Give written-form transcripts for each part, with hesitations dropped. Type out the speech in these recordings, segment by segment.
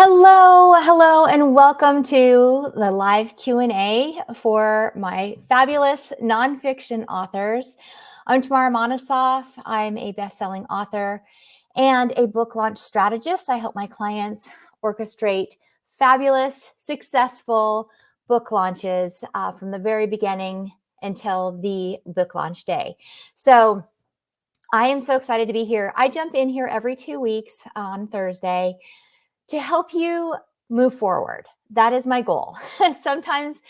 Hello, and welcome to the live Q&A for my fabulous nonfiction authors. I'm Tamara Monosoff. I'm a best-selling author and a book launch strategist. I help my clients orchestrate fabulous, successful book launches from the very beginning until the book launch day. So I am so excited to be here. I jump in here every 2 weeks on Thursday to help you move forward. That is my goal. Sometimes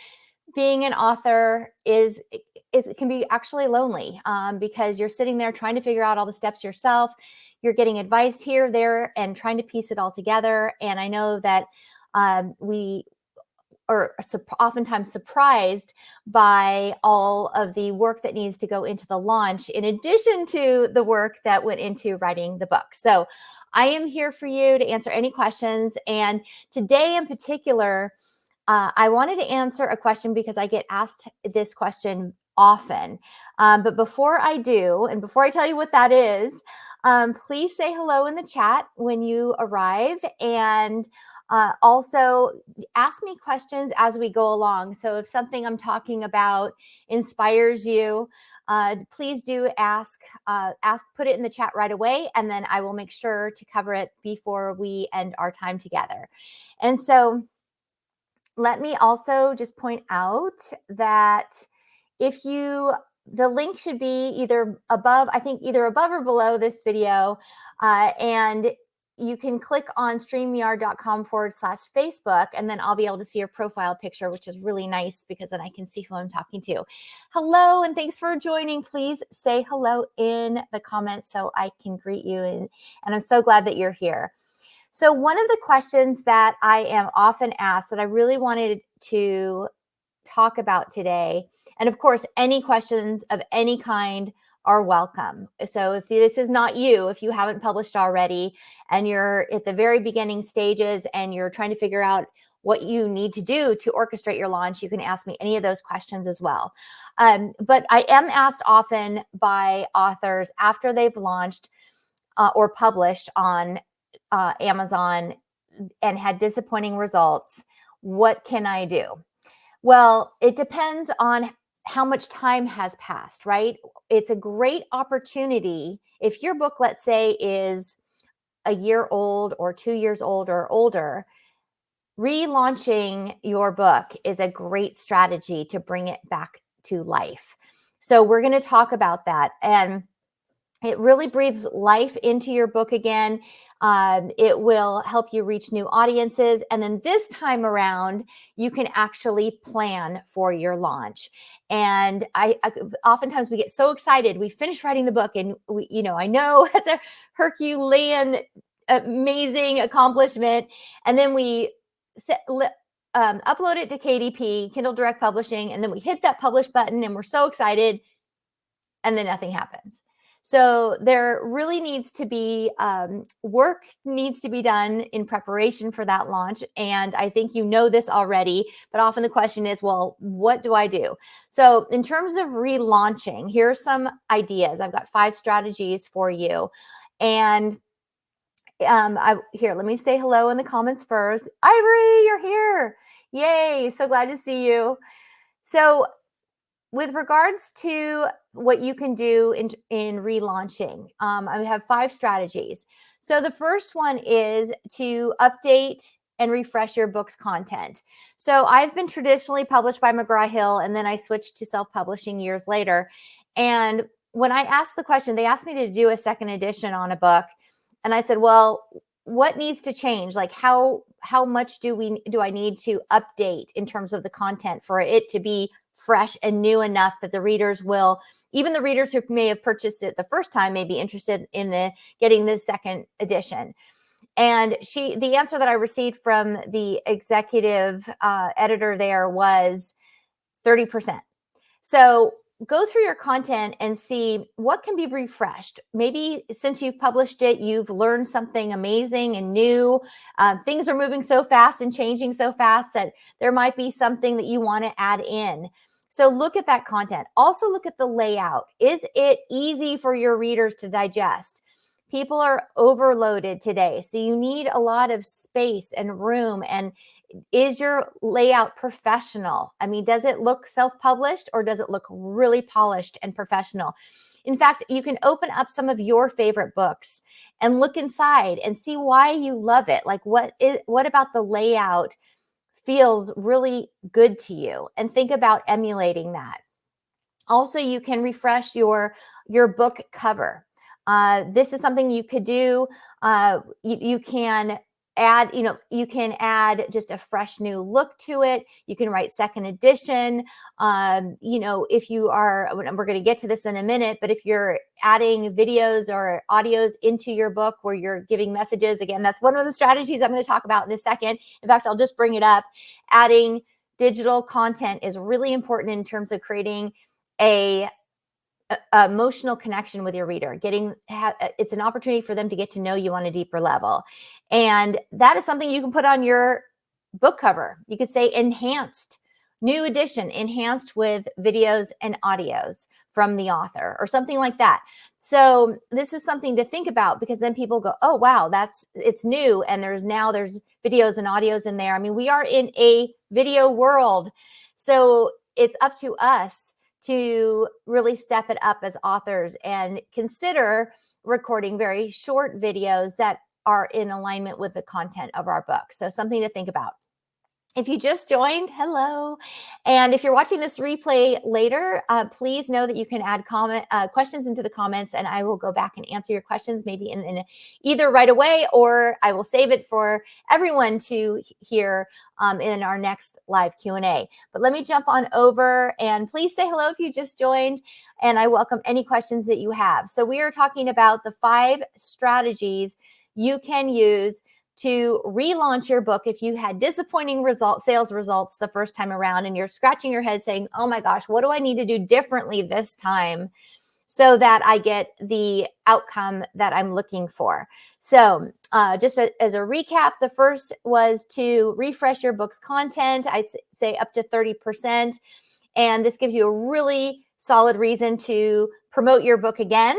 being an author it can be actually lonely because you're sitting there trying to figure out all the steps yourself. You're getting advice here, there, and trying to piece it all together. And I know that we are oftentimes surprised by all of the work that needs to go into the launch, in addition to the work that went into writing the book. So I am here for you to answer any questions. And today in particular, I wanted to answer a question because I get asked this question often. But before I do, and before I tell you what that is, please say hello in the chat when you arrive, and also ask me questions as we go along. So if something I'm talking about inspires you, please do ask, put it in the chat right away, and then I will make sure to cover it before we end our time together. And so let me also just point out that the link should be either above, I think either above or below this video, and you can click on streamyard.com/Facebook, and then I'll be able to see your profile picture, which is really nice because then I can see who I'm talking to. Hello, and thanks for joining. Please say hello in the comments so I can greet you, and I'm so glad that you're here. So one of the questions that I am often asked that I really wanted to talk about today, and of course, any questions of any kind are welcome. So if this is not you, if you haven't published already and you're at the very beginning stages and you're trying to figure out what you need to do to orchestrate your launch, you can ask me any of those questions as well. But I am asked often by authors after they've launched or published on Amazon and had disappointing results, what can I do? Well, it depends on how much time has passed, right? It's a great opportunity. If your book, let's say, is a year old or 2 years old or older, relaunching your book is a great strategy to bring it back to life. So we're going to talk about that. And it really breathes life into your book again. It will help you reach new audiences. And then this time around, you can actually plan for your launch. And I oftentimes we get so excited. We finish writing the book and I know that's a Herculean, amazing accomplishment. And then we upload it to KDP, Kindle Direct Publishing, and then we hit that publish button and we're so excited, and then nothing happens. So there really needs to be work needs to be done in preparation for that launch. And I think you know this already, but often the question is, well, what do I do? So in terms of relaunching, here are some ideas. I've got 5 strategies for you. And here, let me say hello in the comments first. Ivory, you're here. Yay, so glad to see you. So with regards to what you can do in relaunching, I have 5 strategies. So the first one is to update and refresh your book's content. So I've been traditionally published by McGraw-Hill, and then I switched to self-publishing years later. And when I asked the question, they asked me to do a second edition on a book. And I said, well, what needs to change? Like how much do I need to update in terms of the content for it to be fresh and new enough that the readers will, even the readers who may have purchased it the first time, may be interested in getting the second edition. And the answer that I received from the executive editor there was 30%. So go through your content and see what can be refreshed. Maybe since you've published it, you've learned something amazing and new. Things are moving so fast and changing so fast that there might be something that you want to add in. So look at that content. Also look at the layout. Is it easy for your readers to digest? People are overloaded today. So you need a lot of space and room. And is your layout professional? I mean, does it look self-published or does it look really polished and professional? In fact, you can open up some of your favorite books and look inside and see why you love it. Like what about the layout feels really good to you, and think about emulating that. Also, you can refresh your book cover. This is something you could do. You can add, you can add just a fresh new look to it. You can write second edition. If you are, we're going to get to this in a minute, but if you're adding videos or audios into your book where you're giving messages, again, that's one of the strategies I'm going to talk about in a second. In fact, I'll just bring it up. Adding digital content is really important in terms of creating a emotional connection with your reader. It's an opportunity for them to get to know you on a deeper level. And that is something you can put on your book cover. You could say enhanced, new edition, enhanced with videos and audios from the author or something like that. So this is something to think about, because then people go, oh, wow, it's new. And there's videos and audios in there. I mean, we are in a video world. So it's up to us to really step it up as authors and consider recording very short videos that are in alignment with the content of our book. So something to think about. If you just joined, hello. And if you're watching this replay later, please know that you can add questions into the comments, and I will go back and answer your questions maybe in either right away, or I will save it for everyone to hear in our next live Q&A. But let me jump on over, and please say hello if you just joined, and I welcome any questions that you have. So we are talking about the 5 strategies you can use to relaunch your book if you had disappointing sales results the first time around, and you're scratching your head saying, oh my gosh, what do I need to do differently this time so that I get the outcome that I'm looking for? So just as a recap, the first was to refresh your book's content. I'd say up to 30%. And this gives you a really solid reason to promote your book again.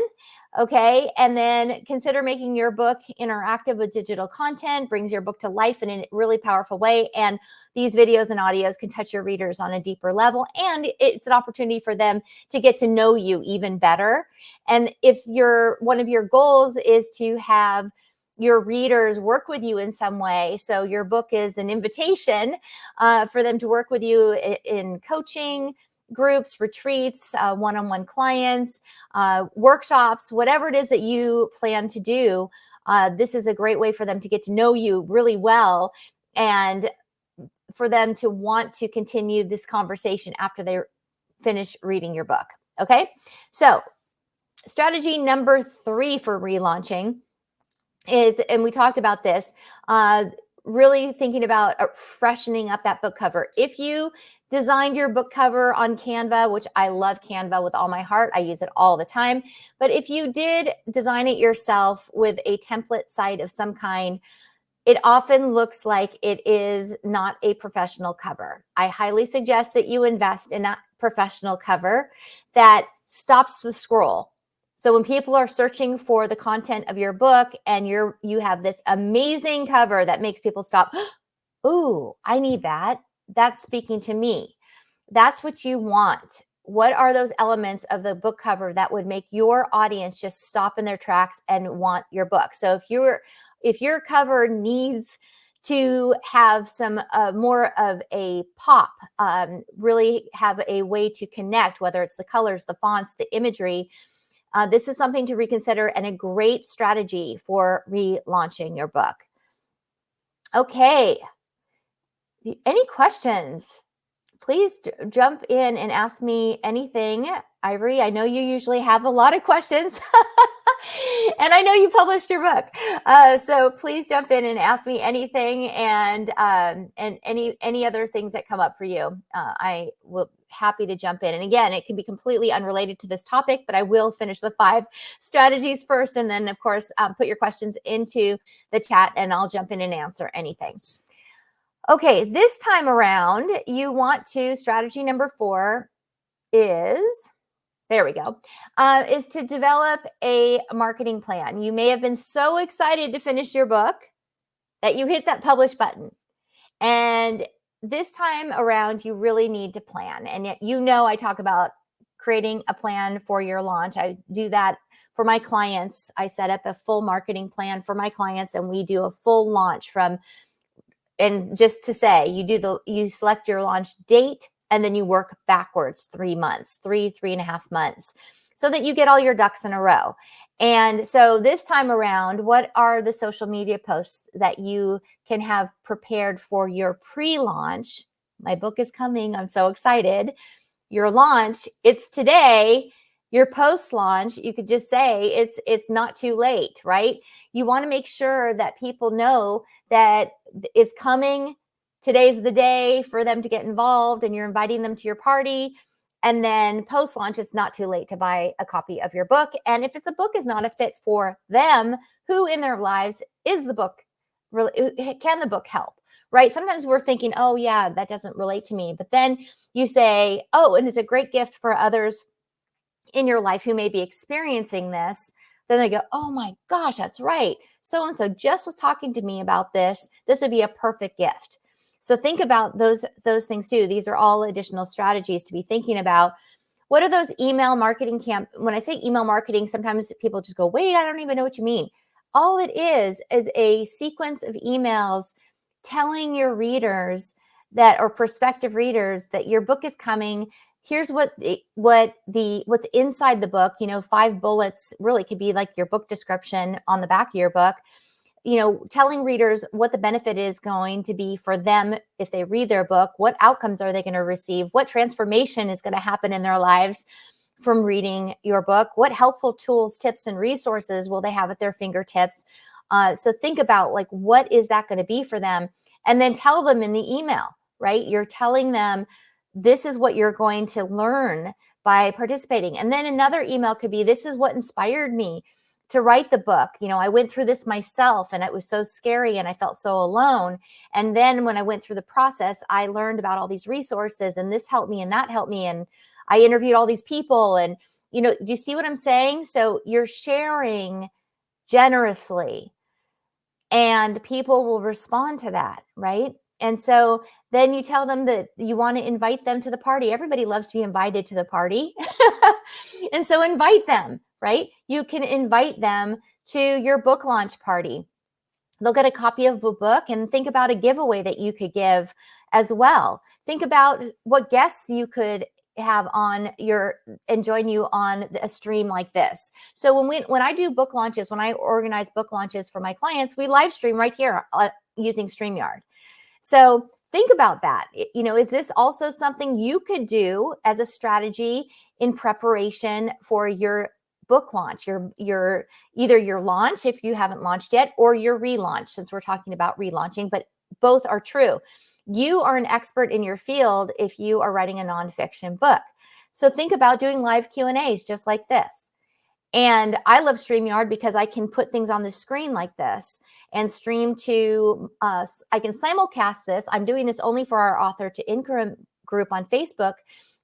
Okay. And then consider making your book interactive with digital content, brings your book to life in a really powerful way. And these videos and audios can touch your readers on a deeper level. And it's an opportunity for them to get to know you even better. And if one of your goals is to have your readers work with you in some way, so your book is an invitation for them to work with you in coaching groups, retreats, one-on-one clients, workshops, whatever it is that you plan to do, this is a great way for them to get to know you really well, and for them to want to continue this conversation after they finish reading your book. Okay, so strategy number 3 for relaunching is, and we talked about this, really thinking about freshening up that book cover. If you designed your book cover on Canva, which I love Canva with all my heart, I use it all the time. But if you did design it yourself with a template site of some kind, it often looks like it is not a professional cover. I highly suggest that you invest in a professional cover that stops the scroll. So when people are searching for the content of your book and you have this amazing cover that makes people stop, ooh, I need that. That's speaking to me. That's what you want. What are those elements of the book cover that would make your audience just stop in their tracks and want your book? So if your cover needs to have some more of a pop, really have a way to connect, whether it's the colors, the fonts, the imagery, this is something to reconsider and a great strategy for relaunching your book. Okay. Any questions? Please jump in and ask me anything. Ivory, I know you usually have a lot of questions. And I know you published your book. So please jump in and ask me anything, and any other things that come up for you. I will happy to jump in. And again, it can be completely unrelated to this topic, but I will finish the 5 strategies first. And then, of course, put your questions into the chat and I'll jump in and answer anything. Okay, this time around, you want to, strategy number 4 is There we go, is to develop a marketing plan. You may have been so excited to finish your book that you hit that publish button. And this time around, you really need to plan. And yet, I talk about creating a plan for your launch. I do that for my clients. I set up a full marketing plan for my clients, and we do a full launch and just to say, you select your launch date, and then you work backwards 3 months, 3.5 months, so that you get all your ducks in a row. And so this time around, what are the social media posts that you can have prepared for your pre-launch? My book is coming. I'm so excited. Your launch, it's today. Your post-launch, you could just say it's not too late, right? You want to make sure that people know that it's coming. Today's the day for them to get involved, and you're inviting them to your party. And then post-launch, it's not too late to buy a copy of your book. And if the book is not a fit for them, who in their lives is the book? Can the book help? Right? Sometimes we're thinking, oh yeah, that doesn't relate to me. But then you say, oh, and it's a great gift for others in your life who may be experiencing this. Then they go, oh my gosh, that's right. So-and-so just was talking to me about this. This would be a perfect gift. So think about those things too. These are all additional strategies to be thinking about. What are those email marketing When I say email marketing, sometimes people just go, wait, I don't even know what you mean. All it is a sequence of emails telling your readers or prospective readers that your book is coming. Here's what's inside the book. 5 bullets really could be like your book description on the back of your book. Telling readers what the benefit is going to be for them if they read their book, what outcomes are they going to receive, what transformation is going to happen in their lives from reading your book, what helpful tools, tips, and resources will they have at their fingertips. So think about what is that going to be for them, and then tell them in the email, right? You're telling them this is what you're going to learn by participating. And then another email could be, this is what inspired me to write the book. I went through this myself, and it was so scary, and I felt so alone. And then when I went through the process, I learned about all these resources, and this helped me and that helped me. And I interviewed all these people. And, do you see what I'm saying? So you're sharing generously, and people will respond to that, right? And so then you tell them that you want to invite them to the party. Everybody loves to be invited to the party. And so invite them, right? You can invite them to your book launch party. They'll get a copy of the book, and think about a giveaway that you could give as well. Think about what guests you could have and join you on a stream like this. So when I do book launches, when I organize book launches for my clients, we live stream right here using StreamYard. So think about that. Is this also something you could do as a strategy in preparation for your book launch, your either your launch if you haven't launched yet, or your relaunch, since we're talking about relaunching, but both are true. You are an expert in your field if you are writing a nonfiction book. So think about doing live Q&As just like this. And I love StreamYard because I can put things on the screen like this and stream to us. I can simulcast this. I'm doing this only for our Author to Income group on Facebook,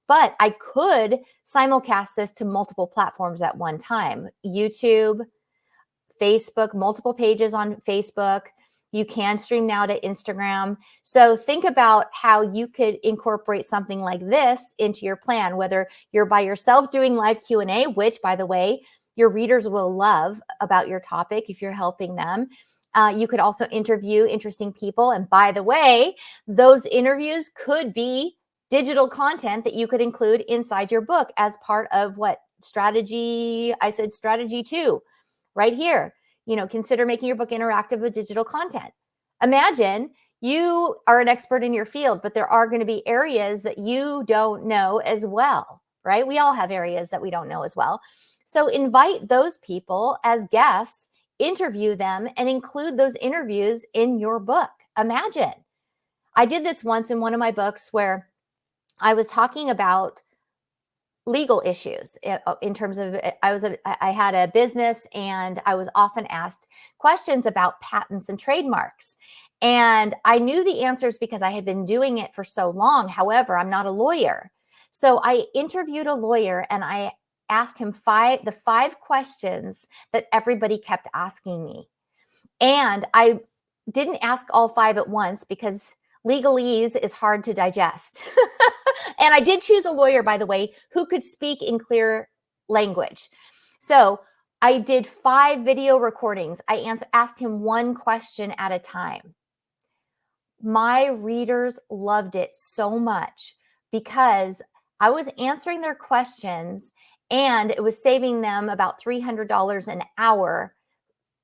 but I could simulcast this to multiple platforms at one time. YouTube, Facebook, multiple pages on Facebook. You can stream now to Instagram. So think about how you could incorporate something like this into your plan, whether you're by yourself doing live Q&A, which, by the way, your readers will love about your topic if you're helping them. You could also interview interesting people. And by the way, those interviews could be digital content that you could include inside your book as part of what strategy? I said strategy 2 right here. Consider making your book interactive with digital content. Imagine you are an expert in your field, but there are going to be areas that you don't know as well, right? We all have areas that we don't know as well. So invite those people as guests, interview them, and include those interviews in your book. Imagine. I did this once in one of my books where I was talking about legal issues in terms of I had a business, and I was often asked questions about patents and trademarks. And I knew the answers because I had been doing it for so long. However, I'm not a lawyer. So I interviewed a lawyer, and I asked him the 5 questions that everybody kept asking me. And I didn't ask all 5 at once because legalese is hard to digest. And I did choose a lawyer, by the way, who could speak in clear language. So I did 5 video recordings. I asked him 1 question at a time. My readers loved it so much because I was answering their questions and it was saving them about $300 an hour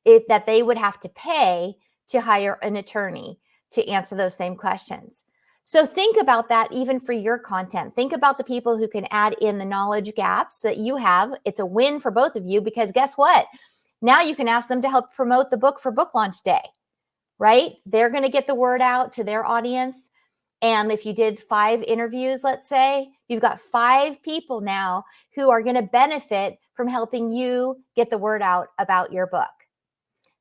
that they would have to pay to hire an attorney to answer those same questions. So think about that even for your content. Think about the people who can add in the knowledge gaps that you have. It's a win for both of you because guess what? Now you can ask them to help promote the book for book launch day, right? They're going to get the word out to their audience. And if you did 5 interviews, let's say, you've got 5 people now who are going to benefit from helping you get the word out about your book.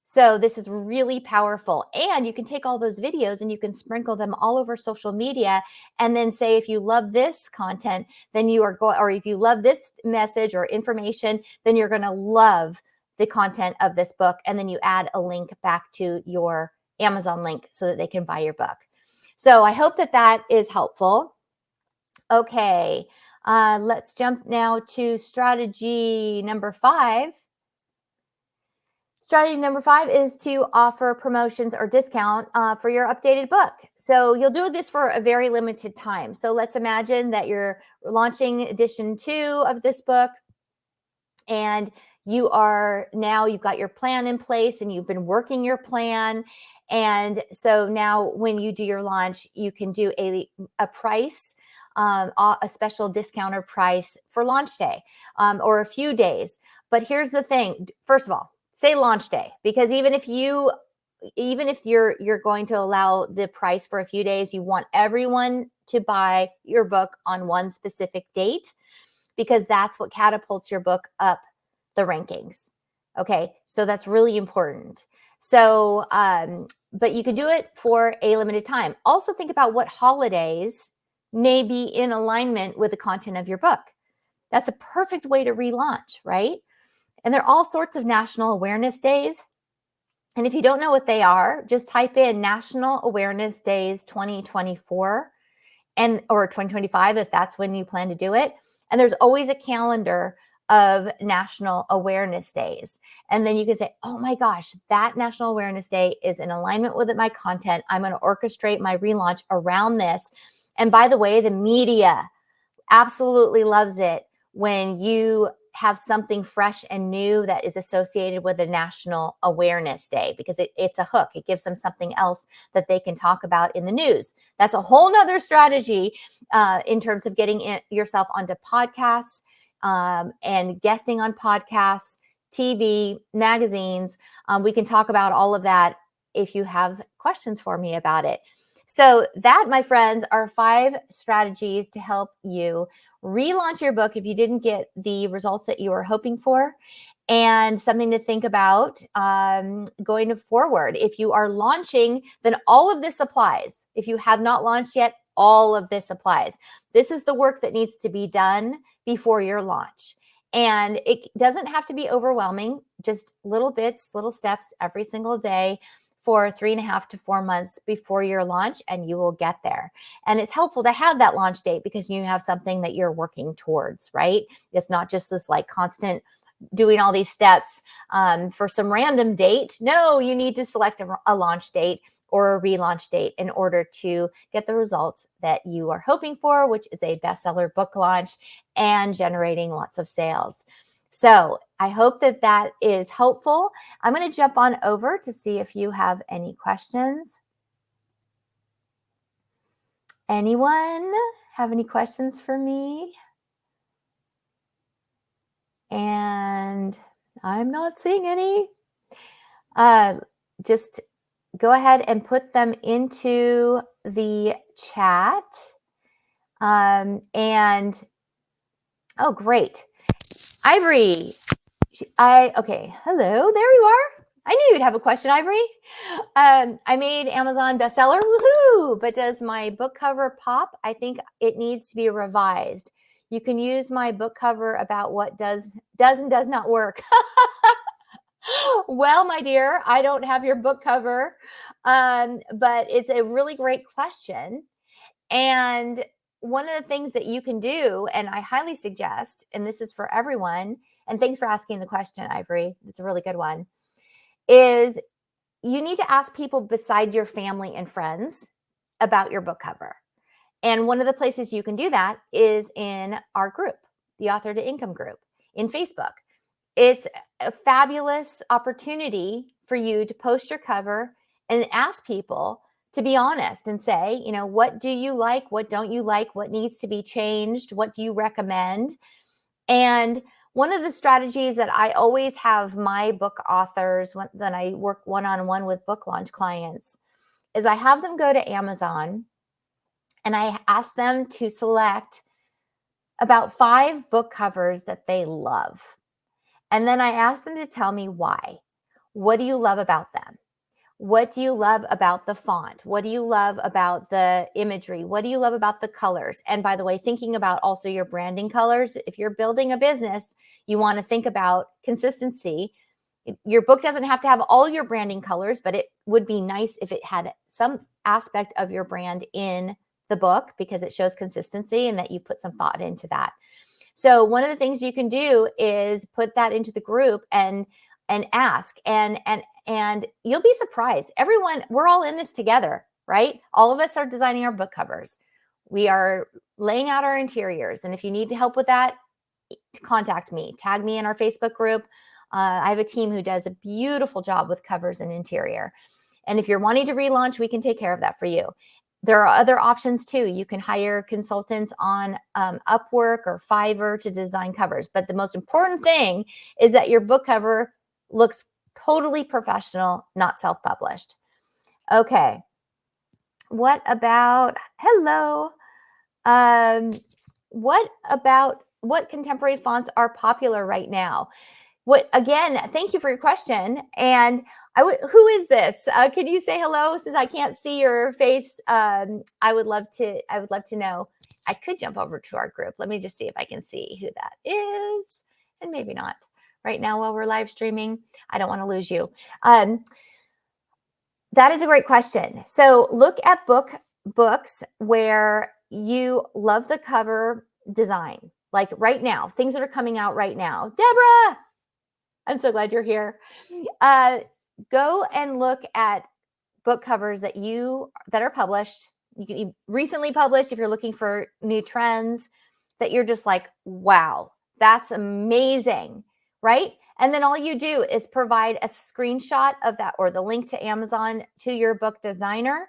So this is really powerful. And you can take all those videos and you can sprinkle them all over social media and then say, if you love this content, then you are going, or if you love this message or information, then you're going to love the content of this book. And then you add a link back to your Amazon link so that they can buy your book. So I hope that that is helpful. Okay, let's jump now to strategy number 5. Strategy number 5 is to offer promotions or discount for your updated book. So you'll do this for a very limited time. So let's imagine that you're launching edition 2 of this book and you've got your plan in place and you've been working your plan. And so now when you do your launch, you can do a price, a special discounted price for launch day or a few days. But here's the thing. First of all, say launch day, because even if you're going to allow the price for a few days, you want everyone to buy your book on one specific date, because that's what catapults your book up the rankings. Okay, so that's really important. So, but you can do it for a limited time. Also think about what holidays may be in alignment with the content of your book. That's a perfect way to relaunch, right? And there are all sorts of national awareness days. And if you don't know what they are, just type in National Awareness Days 2024 or 2025 if that's when you plan to do it. And there's always a calendar of National Awareness Days. And then you can say, oh my gosh, that National Awareness Day is in alignment with my content. I'm going to orchestrate my relaunch around this. And by the way, the media absolutely loves it when you have something fresh and new that is associated with a National Awareness Day, because it's a hook. It gives them something else that they can talk about in the news. That's a whole nother strategy in terms of getting yourself onto podcasts and guesting on podcasts, TV, magazines. We can talk about all of that if you have questions for me about it. So that, my friends, are 5 strategies to help you relaunch your book if you didn't get the results that you were hoping for, and something to think about going forward. If you are launching, then all of this applies. If you have not launched yet, all of this applies. This is the work that needs to be done before your launch. And it doesn't have to be overwhelming, just little bits, little steps every single day for 3.5 to 4 months before your launch, and you will get there. And it's helpful to have that launch date because you have something that you're working towards, right? It's not just this like constant doing all these steps for some random date. No, you need to select a launch date or a relaunch date in order to get the results that you are hoping for, which is a bestseller book launch and generating lots of sales. So I hope that that is helpful. I'm going to jump on over to see if you have any questions. Anyone have any questions for me? And I'm not seeing any. Just go ahead and put them into the chat. And oh, great. Ivory, okay, hello, there you are. I knew you'd have a question, Ivory. I made Amazon bestseller, woohoo! But does my book cover pop? I think it needs to be revised. You can use my book cover about what does and does not work. Well, my dear, I don't have your book cover, but it's a really great question. And one of the things that you can do, and I highly suggest, and this is for everyone, and thanks for asking the question, Ivory, it's a really good one, is you need to ask people beside your family and friends about your book cover. And one of the places you can do that is in our group, the Author to Income group in Facebook. It's a fabulous opportunity for you to post your cover and ask people to be honest and say, what do you like? What don't you like? What needs to be changed? What do you recommend? And one of the strategies that I always have my book authors, when I work one-on-one with book launch clients, is I have them go to Amazon and I ask them to select about 5 book covers that they love. And then I ask them to tell me why. What do you love about them? What do you love about the font? What do you love about the imagery? What do you love about the colors? And by the way, thinking about also your branding colors. If you're building a business, you want to think about consistency. Your book doesn't have to have all your branding colors, but it would be nice if it had some aspect of your brand in the book because it shows consistency and that you put some thought into that. So one of the things you can do is put that into the group and ask and you'll be surprised. Everyone, we're all in this together, right? All of us are designing our book covers. We are laying out our interiors. And if you need help with that, contact me, tag me in our Facebook group. I have a team who does a beautiful job with covers and interior. And if you're wanting to relaunch, we can take care of that for you. There are other options too. You can hire consultants on Upwork or Fiverr to design covers. But the most important thing is that your book cover looks totally professional, not self-published. Okay. What about, hello. What contemporary fonts are popular right now? Again, thank you for your question. And who is this? Can you say hello since I can't see your face? I would love to know. I could jump over to our group. Let me just see if I can see who that is. And maybe not right now while we're live streaming. I don't want to lose you. That is a great question. So look at books where you love the cover design. Like right now, things that are coming out right now. Deborah! I'm so glad you're here. Go and look at book covers that are published. You can be recently published if you're looking for new trends that you're just like, wow, that's amazing, right? And then all you do is provide a screenshot of that or the link to Amazon to your book designer.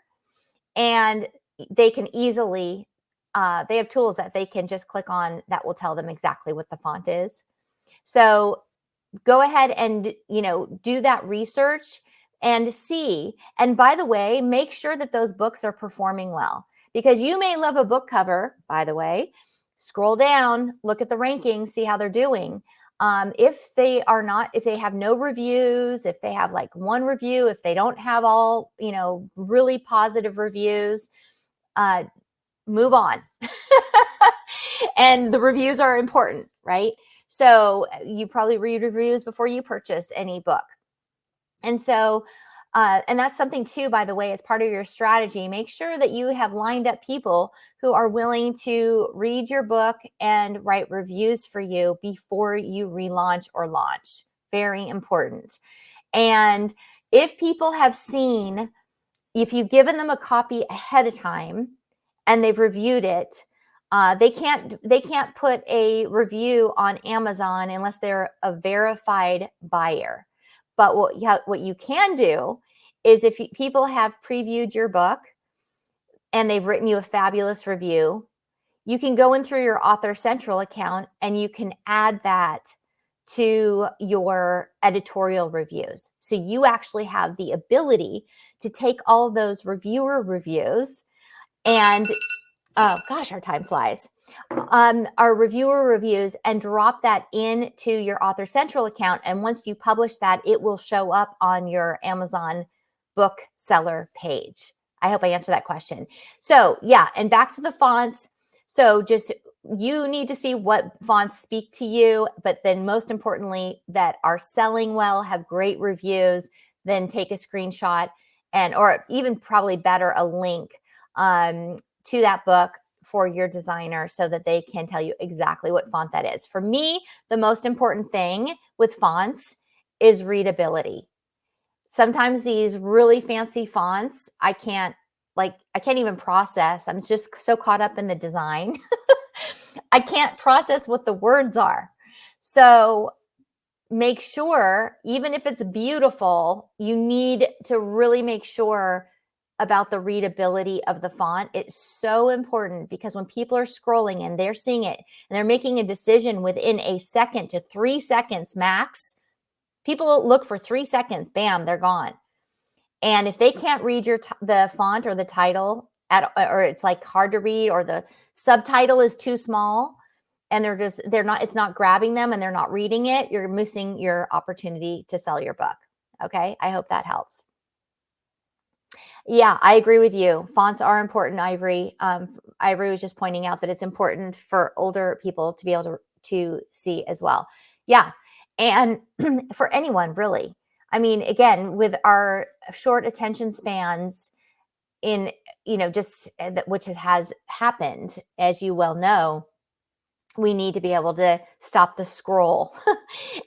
And they can easily, they have tools that they can just click on that will tell them exactly what the font is. So go ahead and, do that research and see. And by the way, make sure that those books are performing well because you may love a book cover, by the way, scroll down, look at the rankings, see how they're doing. If they have no reviews, if they have like one review, if they don't have all, really positive reviews, move on. And the reviews are important, right? So you probably read reviews before you purchase any book. And so, and that's something too, by the way, as part of your strategy, make sure that you have lined up people who are willing to read your book and write reviews for you before you relaunch or launch. Very important. And if people have seen, if you've given them a copy ahead of time and they've reviewed it, they can't put a review on Amazon unless they're a verified buyer. But what you can do is if people have previewed your book and they've written you a fabulous review, you can go in through your Author Central account and you can add that to your editorial reviews. So you actually have the ability to take all of those reviewer reviews and oh gosh, our time flies. Our reviewer reviews and drop that into your Author Central account. And once you publish that, it will show up on your Amazon bookseller page. I hope I answered that question. So yeah, and back to the fonts. So just you need to see what fonts speak to you, but then most importantly, that are selling well, have great reviews, then take a screenshot or even probably better, a link to that book for your designer so that they can tell you exactly what font that is. For me, the most important thing with fonts is readability. Sometimes these really fancy fonts, I can't even process. I'm just so caught up in the design. I can't process what the words are. So make sure, even if it's beautiful, you need to really make sure about the readability of the font. It's so important because when people are scrolling and they're seeing it and they're making a decision within a second to 3 seconds max, people look for 3 seconds, bam, they're gone. And if they can't read the font or the title or it's like hard to read, or the subtitle is too small and it's not grabbing them and they're not reading it, you're missing your opportunity to sell your book. Okay. I hope that helps. Yeah, I agree with you. Fonts are important, Ivory. Ivory was just pointing out that it's important for older people to be able to see as well. Yeah. And for anyone, really. I mean, again, with our short attention spans which has happened, as you well know, we need to be able to stop the scroll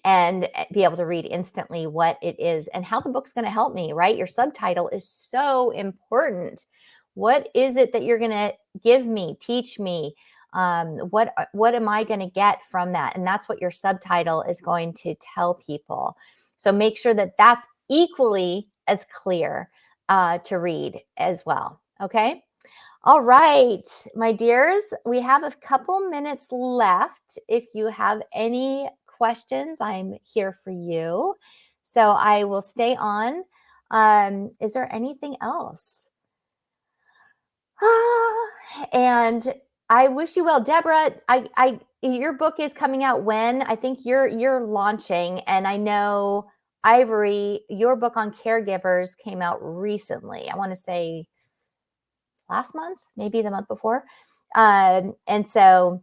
and be able to read instantly what it is and how the book's going to help me, right? Your subtitle is so important. What is it that you're going to give me, teach me? What am I going to get from that? And that's what your subtitle is going to tell people. So make sure that that's equally as clear to read as well. Okay. All right, my dears, we have a couple minutes left. If you have any questions, I'm here for you. So I will stay on. Is there anything else? And I wish you well, Deborah. Your book is coming out when? I think you're launching, and I know, Ivory, your book on caregivers came out recently. I want to say last month, maybe the month before. And so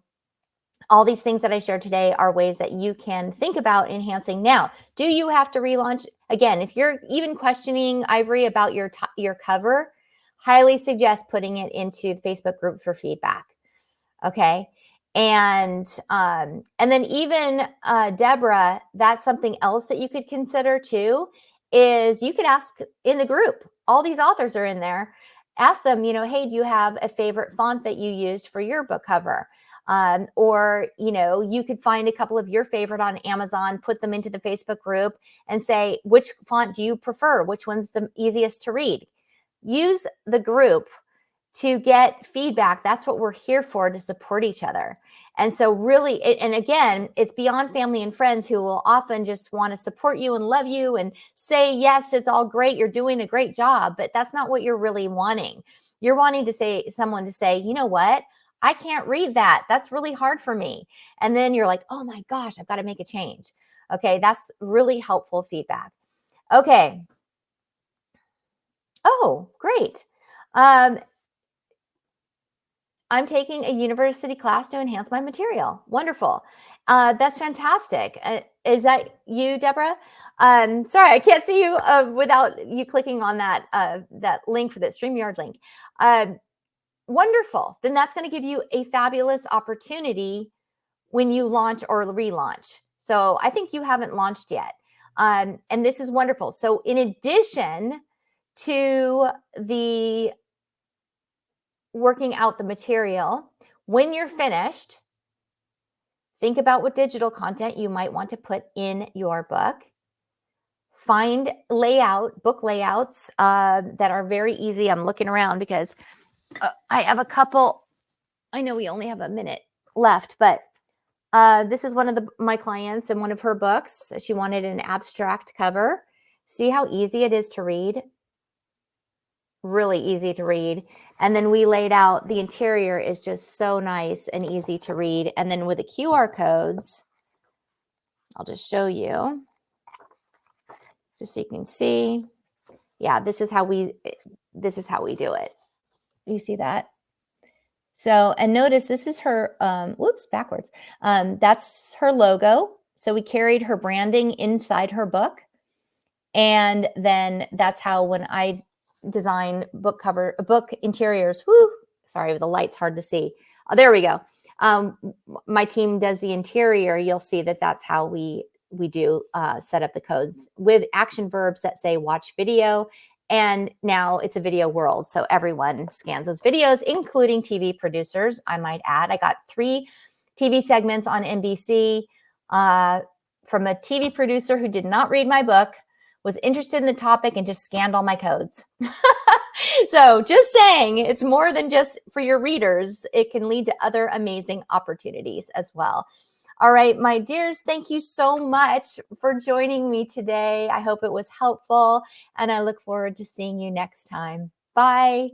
all these things that I shared today are ways that you can think about enhancing. Now, do you have to relaunch? Again, if you're even questioning, Ivory, about your cover, highly suggest putting it into the Facebook group for feedback. Okay. And then even Deborah, that's something else that you could consider too, is you could ask in the group. All these authors are in there. Ask them, hey, do you have a favorite font that you used for your book cover? Or, you could find a couple of your favorite on Amazon, put them into the Facebook group and say, which font do you prefer? Which one's the easiest to read? Use the group to get feedback. That's what we're here for, to support each other. And so really, and again, it's beyond family and friends who will often just want to support you and love you and say, yes, it's all great, you're doing a great job, but that's not what you're really wanting. You're wanting to someone to say, you know what? I can't read that. That's really hard for me. And then you're like, oh my gosh, I've got to make a change. Okay. That's really helpful feedback. Okay. Oh, great. I'm taking a university class to enhance my material. Wonderful. That's fantastic. Is that you, Deborah? Sorry, I can't see you without you clicking on that link, for that StreamYard link. Wonderful. Then that's going to give you a fabulous opportunity when you launch or relaunch. So I think you haven't launched yet. And this is wonderful. So in addition to the working out the material, when you're finished, think about what digital content you might want to put in your book. Find book layouts that are very easy. I'm looking around because I have a couple. I know we only have a minute left, but this is one of my clients and one of her books. She wanted an abstract cover. See how easy it is to read? Really easy to read. And then we laid out the interior is just so nice and easy to read. And then with the QR codes, I'll just show you just so you can see. Yeah, this is how we do it. You see that? So, and notice this is her, whoops, backwards. That's her logo. So we carried her branding inside her book. And then that's how when I design book interiors, sorry, the light's hard to see. Oh, there we go. My team does the interior. You'll see that that's how we do set up the codes with action verbs that say watch video. And now it's a video world. So everyone scans those videos, including TV producers, I might add. I got 3 TV segments on NBC from a TV producer who did not read my book, was interested in the topic, and just scanned all my codes. So just saying, it's more than just for your readers. It can lead to other amazing opportunities as well. All right, my dears, thank you so much for joining me today. I hope it was helpful, and I look forward to seeing you next time. Bye.